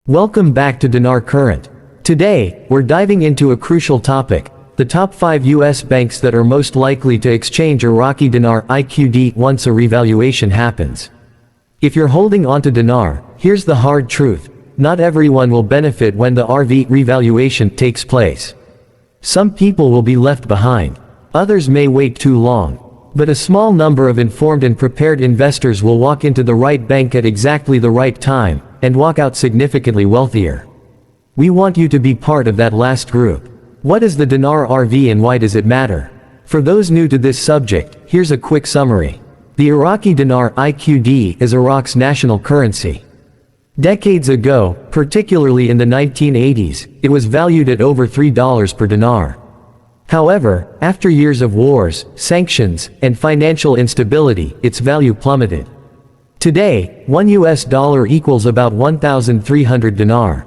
Welcome back to Dinar Current. Today, we're diving into a crucial topic, the top 5 US banks that are most likely to exchange Iraqi Dinar (IQD) once a revaluation happens. If you're holding onto Dinar, here's the hard truth. Not everyone will benefit when the RV revaluation takes place. Some people will be left behind. Others may wait too long. But a small number of informed and prepared investors will walk into the right bank at exactly the right time, and walk out significantly wealthier. We want you to be part of that last group. What is the Dinar RV and why does it matter? For those new to this subject, here's a quick summary. The Iraqi Dinar (IQD) is Iraq's national currency. Decades ago, particularly in the 1980s, it was valued at over $3 per dinar. However, after years of wars, sanctions, and financial instability, its value plummeted. Today, $1 equals about 1,300 dinar.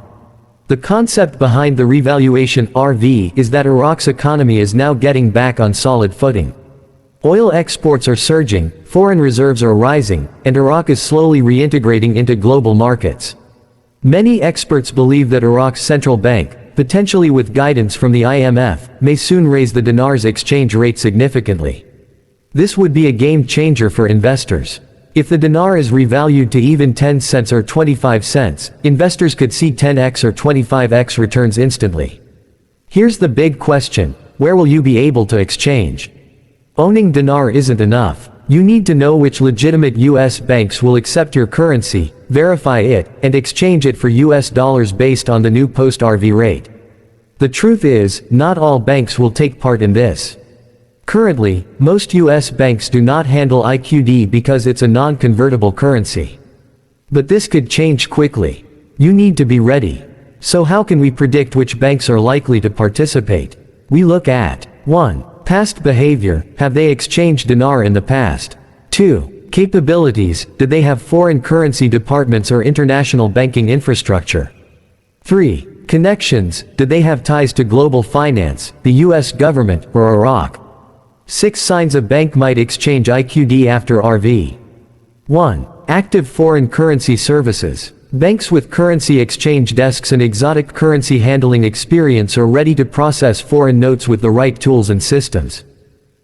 The concept behind the revaluation RV is that Iraq's economy is now getting back on solid footing. Oil exports are surging, foreign reserves are rising, and Iraq is slowly reintegrating into global markets. Many experts believe that Iraq's central bank, potentially with guidance from the IMF, may soon raise the dinar's exchange rate significantly. This would be a game changer for investors. If the dinar is revalued to even 10 cents or 25 cents, investors could see 10x or 25x returns instantly. Here's the big question: where will you be able to exchange? Owning dinar isn't enough. You need to know which legitimate US banks will accept your currency, verify it, and exchange it for US dollars based on the new post-RV rate. The truth is, not all banks will take part in this. Currently, most US banks do not handle IQD because it's a non-convertible currency. But this could change quickly. You need to be ready. So how can we predict which banks are likely to participate? We look at 1. Past behavior, have they exchanged dinar in the past? 2. Capabilities, did they have foreign currency departments or international banking infrastructure? 3. Connections, did they have ties to global finance, the US government, or Iraq? 6 signs a bank might exchange IQD after RV. 1. Active foreign currency services. Banks with currency exchange desks and exotic currency handling experience are ready to process foreign notes with the right tools and systems.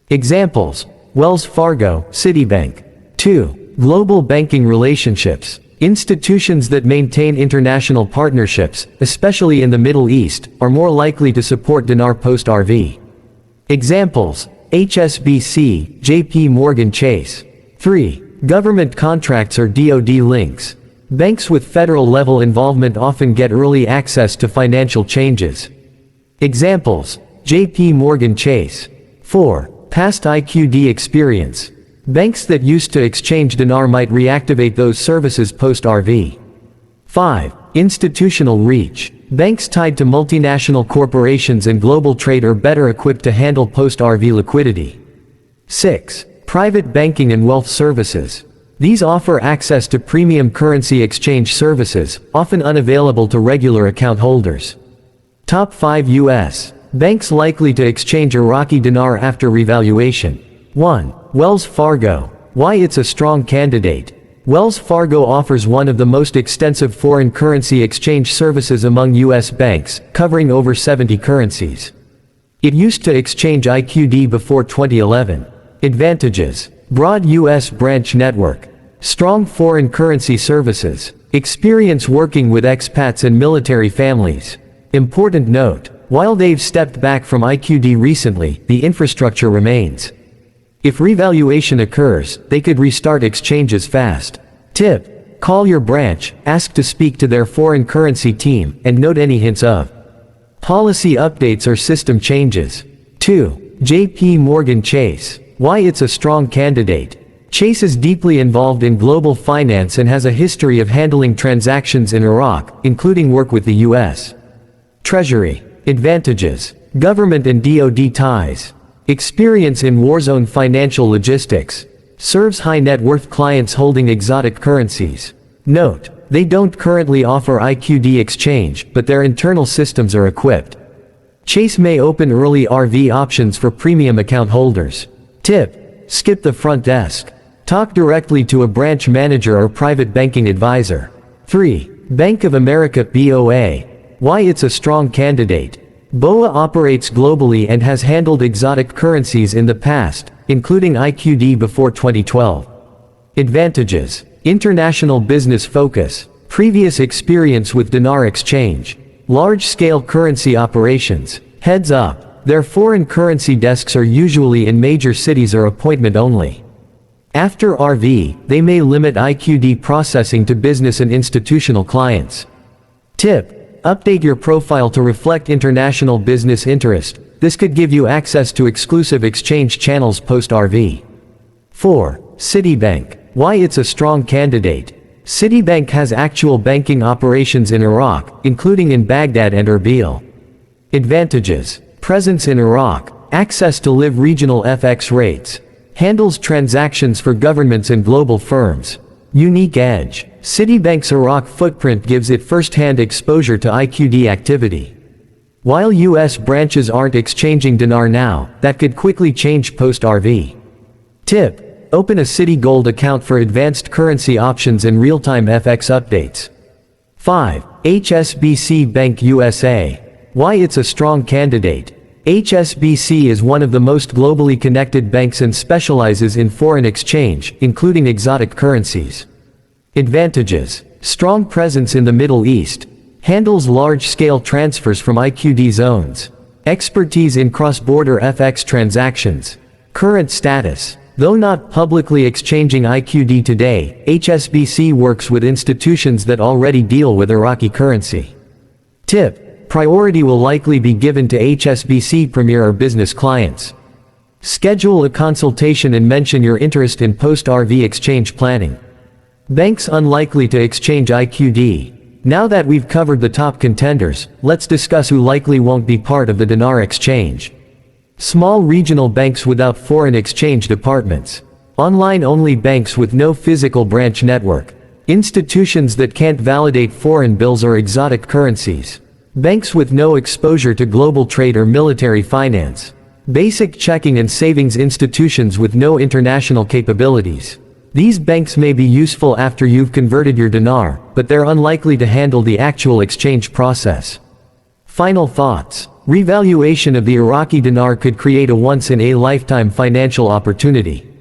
Examples: Wells Fargo, Citibank. 2. Global banking relationships. Institutions that maintain international partnerships, especially in the Middle East, are more likely to support dinar post-RV. Examples: HSBC, JP Morgan Chase. 3. Government contracts or DoD links. Banks with federal-level involvement often get early access to financial changes. Examples: JP Morgan Chase. 4. Past IQD experience. Banks that used to exchange dinar might reactivate those services post-RV. 5. Institutional reach. Banks tied to multinational corporations and global trade are better equipped to handle post-RV liquidity. 6. Private banking and wealth services. These offer access to premium currency exchange services, often unavailable to regular account holders. Top 5 US banks likely to exchange Iraqi dinar after revaluation. 1. Wells Fargo. Why it's a strong candidate. Wells Fargo offers one of the most extensive foreign currency exchange services among US banks, covering over 70 currencies. It used to exchange IQD before 2011. Advantages: broad US branch network, strong foreign currency services, experience working with expats and military families. Important note: while they've stepped back from IQD recently, the infrastructure remains. If revaluation occurs, they could restart exchanges fast. Tip: call your branch, ask to speak to their foreign currency team, and note any hints of policy updates or system changes. 2. JP Morgan Chase. Why it's a strong candidate. Chase is deeply involved in global finance and has a history of handling transactions in Iraq, including work with the US Treasury. Advantages: government and DoD ties, experience in war-zone financial logistics, serves high-net-worth clients holding exotic currencies. Note: they don't currently offer IQD exchange, but their internal systems are equipped. Chase may open early RV options for premium account holders. Tip: skip the front desk. Talk directly to a branch manager or private banking advisor. 3. Bank of America BOA. Why it's a strong candidate. BOA operates globally and has handled exotic currencies in the past, including IQD before 2012. Advantages. International business focus. Previous experience with dinar exchange. Large-scale currency operations. Heads up, their foreign currency desks are usually in major cities or appointment only. After RV, they may limit IQD processing to business and institutional clients. Tip: update your profile to reflect international business interest. This could give you access to exclusive exchange channels post-RV. 4. Citibank. Why it's a strong candidate. Citibank has actual banking operations in Iraq, including in Baghdad and Erbil. Advantages. Presence in Iraq, access to live regional FX rates. Handles transactions for governments and global firms. Unique edge. Citibank's Iraq footprint gives it first-hand exposure to IQD activity. While U.S. branches aren't exchanging dinar now, that could quickly change post-RV. Tip: open a Citigold account for advanced currency options and real-time FX updates. 5. HSBC Bank USA. Why it's a strong candidate. HSBC is one of the most globally connected banks and specializes in foreign exchange, including exotic currencies. Advantages. Strong presence in the Middle East. Handles large-scale transfers from IQD zones. Expertise in cross-border FX transactions. Current status. Though not publicly exchanging IQD today, HSBC works with institutions that already deal with Iraqi currency. Tip: priority will likely be given to HSBC Premier or business clients. Schedule a consultation and mention your interest in post-RV exchange planning. Banks unlikely to exchange IQD. Now that we've covered the top contenders, let's discuss who likely won't be part of the dinar exchange. Small regional banks without foreign exchange departments. Online-only banks with no physical branch network. Institutions that can't validate foreign bills or exotic currencies. Banks with no exposure to global trade or military finance. Basic checking and savings institutions with no international capabilities. These banks may be useful after you've converted your dinar, but they're unlikely to handle the actual exchange process. Final thoughts. Revaluation of the Iraqi dinar could create a once-in-a-lifetime financial opportunity.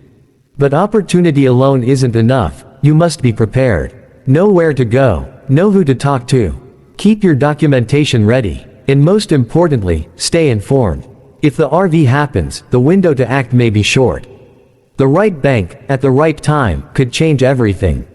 But opportunity alone isn't enough, you must be prepared. Know where to go, know who to talk to. Keep your documentation ready, and most importantly, stay informed. If the RV happens, the window to act may be short. The right bank, at the right time, could change everything.